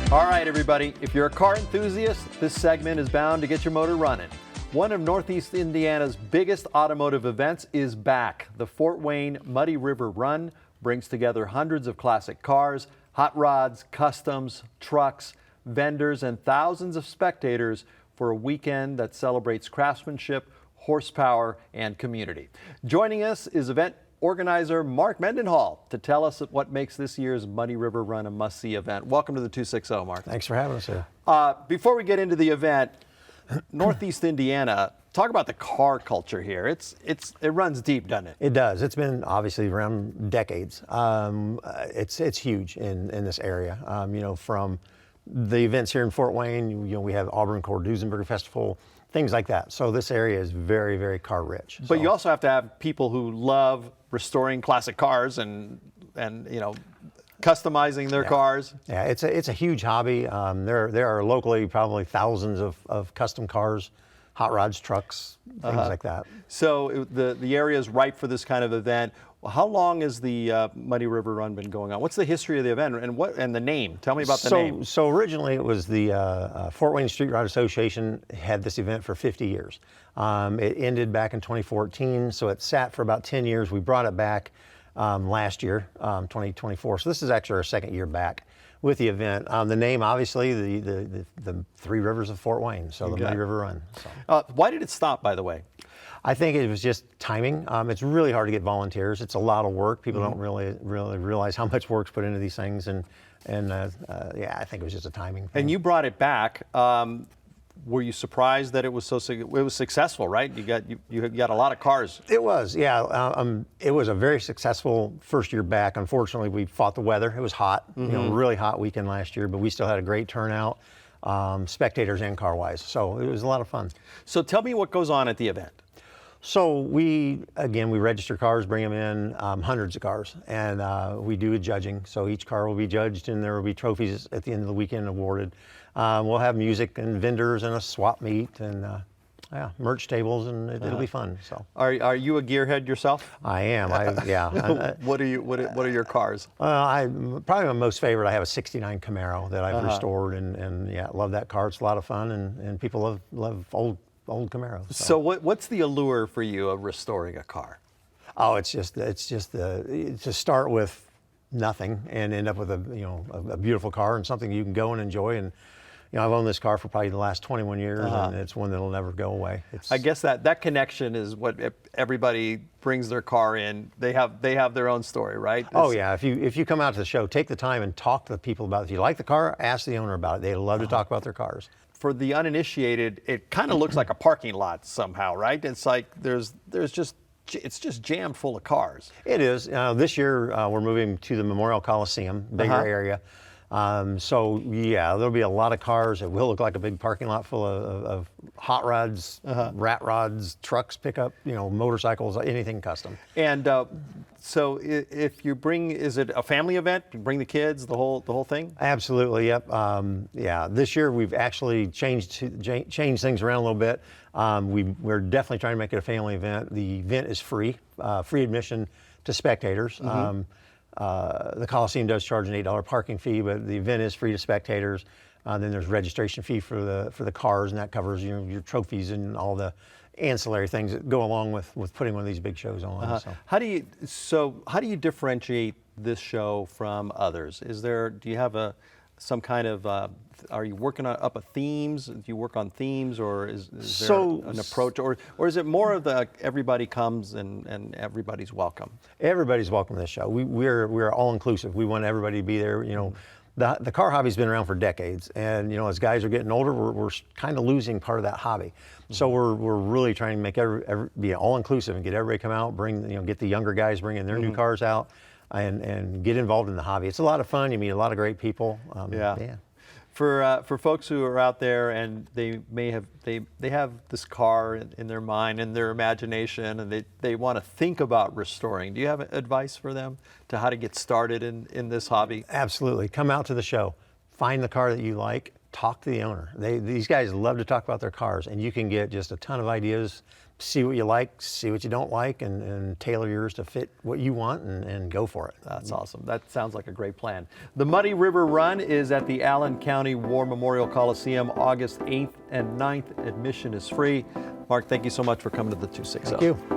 All right, everybody, if you're a car enthusiast, this segment is bound to get your motor running. One of Northeast Indiana's biggest automotive events is back. The Fort Wayne Muddy River Run brings together hundreds of classic cars, hot rods, customs, trucks, vendors, and thousands of spectators for a weekend that celebrates craftsmanship, horsepower, and community. Joining us is event organizer Mark Mendenhall to tell us what makes this year's Muddy River Run a must-see event. Welcome to the 260, Mark. Thanks for having us here. Before we get into the event, Northeast Indiana, talk about the car culture here. It runs deep, doesn't it? It does. It's been obviously around decades. It's huge in this area. From the events here in Fort Wayne, we have Auburn Core Duesenberg Festival, things like that. So this area is very, very car rich. But you also have to have people who love restoring classic cars and customizing their cars. Yeah, it's a huge hobby. There are locally probably thousands of custom cars, hot rods, trucks, things like that. So the area is ripe for this kind of event. Well, how long has the Muddy River Run been going on? What's the history of the event and the name? Tell me about the name. So originally it was the Fort Wayne Street Rod Association had this event for 50 years. It ended back in 2014, so it sat for about 10 years. We brought it back last year, 2024. So this is actually our second year back with the event. The name, obviously, the Three Rivers of Fort Wayne, so the Muddy River Run. So. Why did it stop, by the way? I think it was just timing. It's really hard to get volunteers. It's a lot of work. People don't really realize how much work's put into these things, and I think it was just a timing thing. And you brought it back. Were you surprised that it was successful? Right? You got a lot of cars. It was, yeah. It was a very successful first year back. Unfortunately, we fought the weather. It was hot, really hot weekend last year, but we still had a great turnout, spectators and car wise. So it was a lot of fun. So tell me what goes on at the event. So we register cars, bring them in, hundreds of cars, and we do a judging. So each car will be judged, and there will be trophies at the end of the weekend awarded. We'll have music and vendors and a swap meet and merch tables, and it'll be fun. So are you a gearhead yourself? I am. What are your cars? Probably my most favorite. I have a '69 Camaro that I've restored, and love that car. It's a lot of fun, and people love old Camaros. So what's the allure for you of restoring a car? Oh, it's just to start with nothing and end up with a beautiful car and something you can go and enjoy. And I've owned this car for probably the last 21 years, and it's one that'll never go away. I guess that connection is what everybody brings their car in. They have their own story, right? Oh yeah. If you come out to the show, take the time and talk to the people about it. If you like the car, ask the owner about it. They love to talk about their cars. For the uninitiated, it kind of looks like a parking lot somehow, right? It's like it's just jammed full of cars. It is. This year we're moving to the Memorial Coliseum, bigger area. So there'll be a lot of cars. It will look like a big parking lot full of hot rods, rat rods, trucks, pickup, motorcycles, anything custom. And so if you bring, is it a family event? You bring the kids, the whole thing? Absolutely. Yep. This year we've actually changed things around a little bit. We're definitely trying to make it a family event. The event is free admission to spectators. The Coliseum does charge an $8 parking fee, but the event is free to spectators. Then there's registration fee for the cars, and that covers your trophies and all the ancillary things that go along with putting one of these big shows on. So. How do you differentiate this show from others? Do you have some kind of are you working up a themes? Do you work on themes, or is there an approach, or is it more of the everybody comes and everybody's welcome? Everybody's welcome to this show. We're all inclusive. We want everybody to be there. The car hobby's been around for decades, and as guys are getting older, we're kind of losing part of that hobby. So we're really trying to make be all inclusive and get everybody come out, get the younger guys bringing their new cars out, and get involved in the hobby. It's a lot of fun. You meet a lot of great people. For folks who are out there and they have this car in their mind and their imagination, and they want to think about restoring, do you have advice for them to how to get started in this hobby? Absolutely. Come out to the show, find the car that you like, talk to the owner. These guys love to talk about their cars, and you can get just a ton of ideas see what you like, see what you don't like, and tailor yours to fit what you want and go for it. That's awesome. That sounds like a great plan. The Muddy River Run is at the Allen County War Memorial Coliseum August 8th and 9th. Admission is free. Mark, thank you so much for coming to the 260. Thank you.